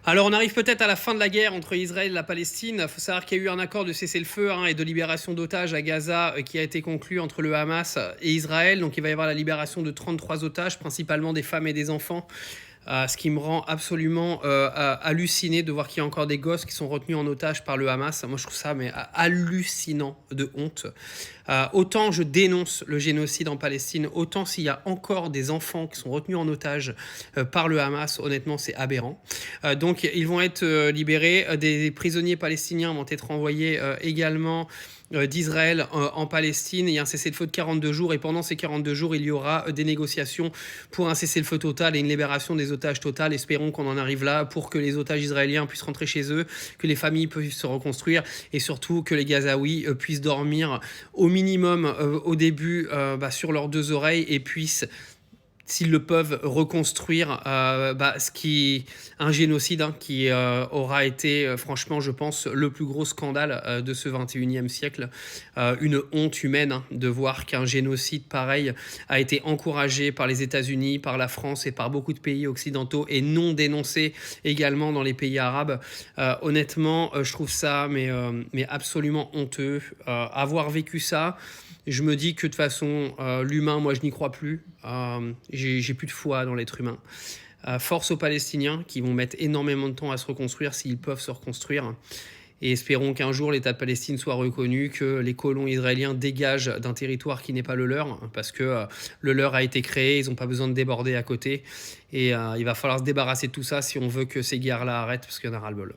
Alors on arrive peut-être à la fin de la guerre entre Israël et la Palestine. Il faut savoir qu'il y a eu un accord de cessez-le-feu et de libération d'otages à Gaza qui a été conclu entre le Hamas et Israël. Donc il va y avoir la libération de 33 otages, principalement des femmes et des enfants. Ce qui me rend absolument halluciné de voir qu'il y a encore des gosses qui sont retenus en otage par le Hamas. Moi, je trouve ça hallucinant de honte. Autant je dénonce le génocide en Palestine, autant s'il y a encore des enfants qui sont retenus en otage par le Hamas, honnêtement, c'est aberrant. Donc, ils vont être libérés. Des prisonniers palestiniens vont être envoyés également d'Israël en Palestine. Il y a un cessez-le-feu de 42 jours et pendant ces 42 jours, il y aura des négociations pour un cessez-le-feu total et une libération des otages totale. Espérons qu'on en arrive là pour que les otages israéliens puissent rentrer chez eux, que les familles puissent se reconstruire et surtout que les Gazaouis puissent dormir au minimum au début sur leurs deux oreilles et puissent, s'ils le peuvent, reconstruire un génocide qui aura été, franchement, je pense, le plus gros scandale de ce 21e siècle. Une honte humaine de voir qu'un génocide pareil a été encouragé par les États-Unis, par la France et par beaucoup de pays occidentaux et non dénoncé également dans les pays arabes. Honnêtement, je trouve ça mais absolument honteux. Avoir vécu ça, je me dis que de toute façon, l'humain, moi, je n'y crois plus. J'ai plus de foi dans l'être humain. Force aux Palestiniens qui vont mettre énormément de temps à se reconstruire s'ils peuvent se reconstruire. Et espérons qu'un jour l'État de Palestine soit reconnu, que les colons israéliens dégagent d'un territoire qui n'est pas le leur, parce que le leur a été créé, ils n'ont pas besoin de déborder à côté. Et il va falloir se débarrasser de tout ça si on veut que ces guerres-là arrêtent, parce qu'il y en a ras-le-bol.